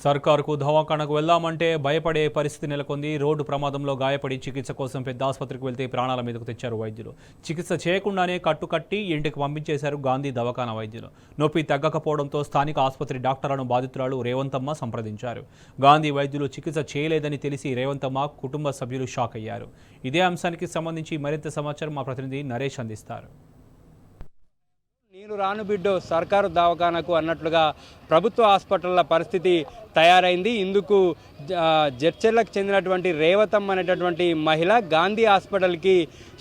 సర్కారుకు దవాఖానకు వెళ్దామంటే భయపడే పరిస్థితి నెలకొంది. రోడ్డు ప్రమాదంలో గాయపడి చికిత్స కోసం పెద్ద ఆసుపత్రికి వెళ్తే ప్రాణాల మీదకు తెచ్చారు వైద్యులు. చికిత్స చేయకుండానే కట్టుకట్టి ఇంటికి పంపించేశారు గాంధీ దవాఖానా వైద్యులు. నొప్పి తగ్గకపోవడంతో స్థానిక ఆసుపత్రి డాక్టర్లను బాధితురాలు రేవంతమ్మ సంప్రదించారు. గాంధీ వైద్యులు చికిత్స చేయలేదని తెలిసి రేవంతమ్మ కుటుంబ సభ్యులు షాక్ అయ్యారు. ఇదే అంశానికి సంబంధించి మరింత సమాచారం మా ప్రతినిధి నరేష్ అందిస్తారు. నేను రాను బిడ్డో సర్కారు దవాఖానకు అన్నట్లుగా ప్రభుత్వ హాస్పిటళ్ల పరిస్థితి తయారైంది. ఇందుకు జడ్చర్లకు చెందినటువంటి రేవతమ్మ అనేటటువంటి మహిళ గాంధీ హాస్పిటల్కి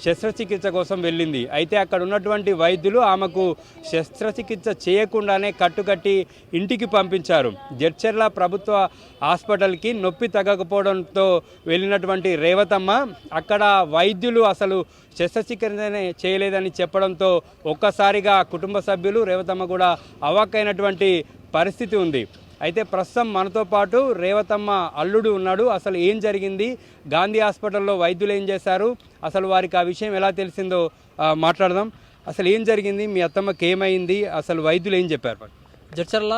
శస్త్రచికిత్స కోసం వెళ్ళింది. అయితే అక్కడ ఉన్నటువంటి వైద్యులు ఆమెకు శస్త్రచికిత్స చేయకుండానే కట్టుకట్టి ఇంటికి పంపించారు. జడ్చర్ల ప్రభుత్వ హాస్పిటల్కి నొప్పి తగ్గకపోవడంతో వెళ్ళినటువంటి రేవతమ్మ అక్కడ వైద్యులు అసలు శస్త్రచికిత్సనే చేయలేదని చెప్పడంతో ఒక్కసారిగా కుటుంబ సభ్యులు రేవతమ్మ కూడా అవాక్కైనటువంటి పరిస్థితి ఉంది. అయితే ప్రస్తుతం మనతో పాటు రేవతమ్మ అల్లుడు ఉన్నాడు. అసలు ఏం జరిగింది, గాంధీ హాస్పిటల్లో వైద్యులు ఏం చేశారు, అసలు వారికి ఆ విషయం ఎలా తెలిసిందో మాట్లాడదాం. అసలు ఏం జరిగింది, మీ అత్తమ్మకి ఏమైంది, అసలు వైద్యులు ఏం చెప్పారు? జడ్చర్ల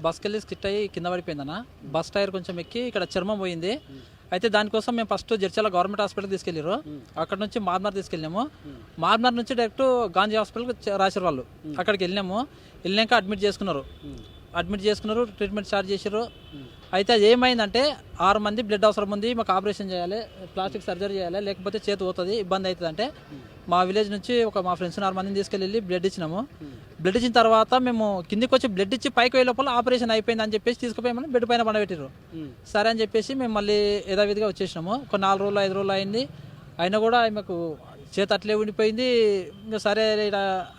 బస్కి వెళ్ళి స్కిట్ అయ్యి కింద పడిపోయిందన్న. బస్ టైర్ కొంచెం ఎక్కి ఇక్కడ చర్మం పోయింది. అయితే దానికోసం మేము ఫస్ట్ జడ్చర్ల గవర్నమెంట్ హాస్పిటల్కి తీసుకెళ్ళారు. అక్కడ నుంచి మార్మర్ తీసుకెళ్ళాము. మార్మర్ నుంచి డైరెక్ట్ గాంధీ హాస్పిటల్కి రాశారు వాళ్ళు. అక్కడికి వెళ్ళాక అడ్మిట్ చేసుకున్నారు. ట్రీట్మెంట్ స్టార్ట్ చేశారు. అయితే అది ఏమైందంటే 6 మంది బ్లడ్ అవసరం ఉంది, మాకు ఆపరేషన్ చేయాలి, ప్లాస్టిక్ సర్జరీ చేయాలి, లేకపోతే చేతి పోతుంది, ఇబ్బంది అవుతుంది అంటే మా విలేజ్ నుంచి మా ఫ్రెండ్స్ 6 మందిని తీసుకెళ్ళి బ్లడ్ ఇచ్చినాము. బ్లడ్ ఇచ్చిన తర్వాత మేము కిందికి వచ్చి బ్లడ్ ఇచ్చి పైకి వెళ్ళే లోపల ఆపరేషన్ అయిపోయింది అని చెప్పేసి తీసుకుపోయామని బెడ్ పైన పండబెట్టారు. సరే అని చెప్పేసి మేము మళ్ళీ యథావిధిగా వచ్చేసినాము. ఒక 4 రోజులు 5 రోజులు అయింది. అయినా కూడా మాకు చేతి అట్లే ఉండిపోయింది. ఇంకా సరే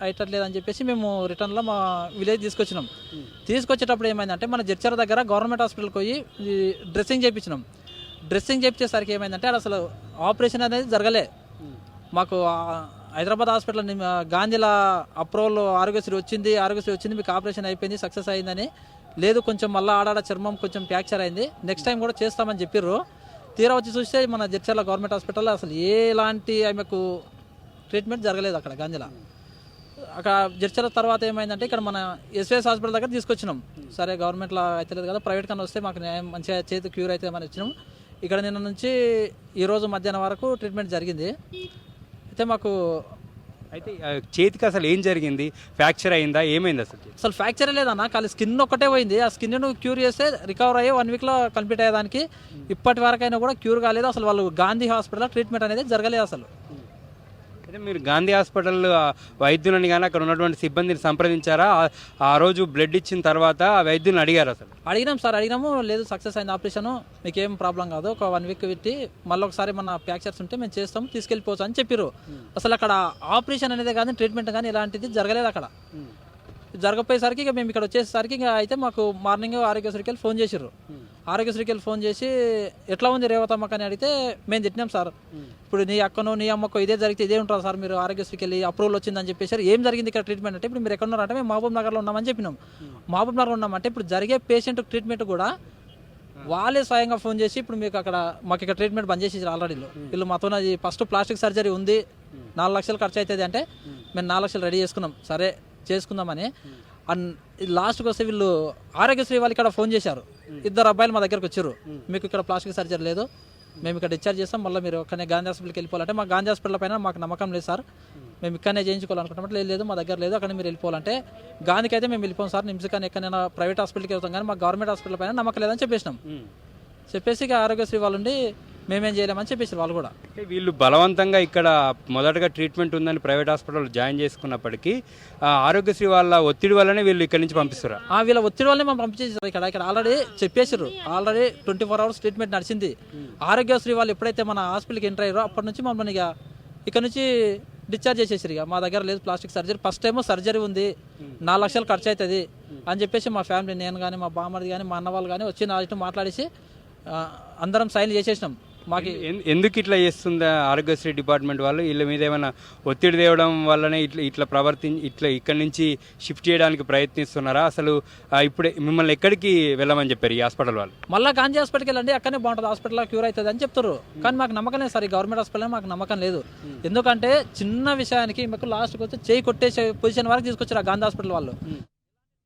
అయ్యట్లేదు అని చెప్పేసి మేము రిటర్న్లో మా విలేజ్ తీసుకొచ్చేటప్పుడు ఏమైందంటే మన జడ్చర్ల దగ్గర గవర్నమెంట్ హాస్పిటల్కి పోయి డ్రెస్సింగ్ చేయించినాం. డ్రెస్సింగ్ చేయించేసరికి ఏమైందంటే అసలు ఆపరేషన్ అనేది జరగలే. మాకు హైదరాబాద్ హాస్పిటల్ గాంధీల అప్రూవల్ ఆరోగ్యశ్రీ వచ్చింది, మీకు ఆపరేషన్ అయిపోయింది, సక్సెస్ అయిందని. లేదు, కొంచెం మళ్ళీ ఆడాడ చర్మం కొంచెం ఫ్రాక్చర్ అయింది, నెక్స్ట్ టైం కూడా చేస్తామని చెప్పారు. తీరా వచ్చి చూస్తే మన జడ్చర్ల గవర్నమెంట్ హాస్పిటల్లో అసలు ఎలాంటి ఆమెకు ట్రీట్మెంట్ జరగలేదు అక్కడ గాంధీలో. అక్కడ జడ్చర్ల తర్వాత ఏమైందంటే ఇక్కడ మన ఎస్విఎస్ హాస్పిటల్ దగ్గర తీసుకొచ్చినాం. సరే గవర్నమెంట్లో అయితే లేదు కదా, ప్రైవేట్ కన్నా వస్తే మాకు మంచిగా చేతి క్యూర్ అయితే మనం వచ్చినాం. ఇక్కడ నిన్న నుంచి ఈరోజు మధ్యాహ్నం వరకు ట్రీట్మెంట్ జరిగింది. అయితే మాకు చేతికి అసలు ఏం జరిగింది, ఫ్రాక్చర్ అయిందా, ఏమైంది? అసలు ఫ్రాక్చర్ లేదన్న, ఖాళీ స్కిన్ ఒక్కటే పోయింది. ఆ స్కిన్ క్యూర్ చేస్తే రికవర్ అయ్యి 1 వీక్లో కంప్లీట్ అయ్యేదానికి ఇప్పటి వరకైనా కూడా క్యూర్ కాలేదు. అసలు వాళ్ళు గాంధీ హాస్పిటల్లో ట్రీట్మెంట్ అనేది జరగలేదు అసలు. అయితే మీరు గాంధీ హాస్పిటల్ వైద్యులని కానీ అక్కడ ఉన్నటువంటి సిబ్బందిని సంప్రదించారా? ఆ రోజు బ్లడ్ ఇచ్చిన తర్వాత ఆ వైద్యుని అడిగారు? అడిగినాము. లేదు, సక్సెస్ అయింది ఆపరేషన్, మీకు ఏం ప్రాబ్లం కాదు, ఒక 1 వీక్ పెట్టి మళ్ళీ ఒకసారి మన ఫ్రాక్చర్స్ ఉంటే మేము చేస్తాము, తీసుకెళ్ళిపోవచ్చు అని చెప్పారు. అసలు అక్కడ ఆపరేషన్ అనేది కానీ ట్రీట్మెంట్ కానీ ఇలాంటిది జరగలేదు అక్కడ. జరగపోయేసరికి ఇక మేము ఇక్కడ వచ్చేసరికి ఇక అయితే మాకు మార్నింగ్ ఆరోగ్యశ్రీకి వెళ్ళి ఫోన్ చేసారు. ఆరోగ్యశ్రీకి వెళ్ళి ఫోన్ చేసి ఎట్లా ఉంది రేవతమ్మకి అని అడిగితే మేము తిట్టినాం సార్, ఇప్పుడు నీ అక్కను నీ అమ్మకు ఇదే జరిగితే ఇదే ఉంటారు సార్, మీరు ఆరోగ్యశ్రీకి వెళ్ళి అప్రూవల్ వచ్చిందని చెప్పేసి ఏం జరిగింది ఇక్కడ ట్రీట్మెంట్ అంటే ఇప్పుడు మీరు ఎక్కడ ఉన్నారంటే మేము మహబూబ్ నగర్లో ఉన్నామని చెప్పినాం. మహబూబ్ నగర్లో ఉన్నామంటే ఇప్పుడు జరిగే పేషెంట్ ట్రీట్మెంట్ కూడా వాళ్ళే స్వయంగా ఫోన్ చేసి ఇప్పుడు మీకు అక్కడ మాకు ఇక్కడ ట్రీట్మెంట్ బంద్ చేసి ఆల్రెడీ వీళ్ళు మాతో ఫస్ట్ ప్లాస్టిక్ సర్జరీ ఉంది, 4 లక్షలు ఖర్చు అవుతుంది అంటే మేము 4 లక్షలు రెడీ చేసుకున్నాం. సరే చేసుకుందామని లాస్ట్కి వస్తే వీళ్ళు ఆరోగ్యశ్రీ వాళ్ళు ఇక్కడ ఫోన్ చేశారు. 2 అబ్బాయిలు మా దగ్గరకు వచ్చారు, మీకు ఇక్కడ ప్లాస్టిక్ సర్జరీ లేదు, మేము ఇక్కడ డిశ్చార్జ్ చేస్తాం, మళ్ళీ మీరు ఒక్కనే గాంధీ హాస్పిటల్కి వెళ్ళిపోవాలంటే మా గాంధీ హాస్పిటల్ పైన మాకు నమ్మకం లేదు సార్, మేము ఇక్కడనే చేయించుకోవాలనుకుంటాం. లేదు మా దగ్గర లేదు, అక్కడ మీరు వెళ్ళిపోవాలంటే గాంధీకి అయితే మేము వెళ్ళిపోం సార్, నిమ్స్ కానీ ఎక్కడైనా ప్రైవేట్ హాస్పిటల్కి వెళ్తాం కానీ మాకు గవర్నమెంట్ హాస్పిటల్ పైన నమ్మకం లేదని చెప్పేసి ఇక ఆరోగ్యశ్రీ వాళ్ళు ఉండి మేమేం చేయలేమని చెప్పేసి వాళ్ళు కూడా. వీళ్ళు బలవంతంగా ఇక్కడ మొదటగా ట్రీట్మెంట్ ఉందని ప్రైవేట్ హాస్పిటల్ జాయిన్ చేసుకున్నప్పటికీ ఆరోగ్యశ్రీ వాళ్ళ ఒత్తిడి వల్లనే వీళ్ళు ఇక్కడ నుంచి పంపిస్తారు. వీళ్ళ ఒత్తిడి వల్లనే మనం పంపించేసారు. ఇక్కడ ఆల్రెడీ చెప్పేసారు, ఆల్రెడీ 24 hours ట్రీట్మెంట్ నడిచింది. ఆరోగ్యశ్రీ వాళ్ళు ఎప్పుడైతే మన హాస్పిటల్కి ఎంటర్ అయ్యారో అప్పటి నుంచి మమ్మల్ని ఇక ఇక్కడ నుంచి డిశ్చార్జ్ చేసేసారు. ఇక మా దగ్గర లేదు plastic surgery, first time surgery ఉంది, 4 లక్షలు ఖర్చు అవుతుంది అని చెప్పేసి మా ఫ్యామిలీ, నేను కానీ మా బామ్మది కానీ మా అన్న వాళ్ళు కానీ వచ్చి నా మాట్లాడేసి అందరం సైన్ చేసేసినాం. మాకు ఎందుకు ఇట్లా చేస్తుందా ఆరోగ్యశ్రీ డిపార్ట్మెంట్ వాళ్ళు? వీళ్ళ మీద ఏమైనా ఒత్తిడి తేవడం వల్లనే ఇట్లా ఇక్కడి నుంచి షిఫ్ట్ చేయడానికి ప్రయత్నిస్తున్నారా? అసలు ఇప్పుడే మిమ్మల్ని ఎక్కడికి వెళ్ళమని చెప్పారు ఈ హాస్పిటల్ వాళ్ళు? మళ్ళీ గాంధీ హాస్పిటల్కి వెళ్ళండి, అక్కడనే బాగుంటుంది, హాస్పిటల్లో క్యూర్ అవుతుంది అని చెప్తారు. కానీ మాకు నమ్మకం లేదు సార్, ఈ గవర్నమెంట్ హాస్పిటల్ మాకు నమ్మకం లేదు. ఎందుకంటే చిన్న విషయానికి మాకు లాస్ట్కి వచ్చి చేయి కొట్టే పొజిషన్ వరకు తీసుకొచ్చారు ఆ గాంధీ హాస్పిటల్ వాళ్ళు.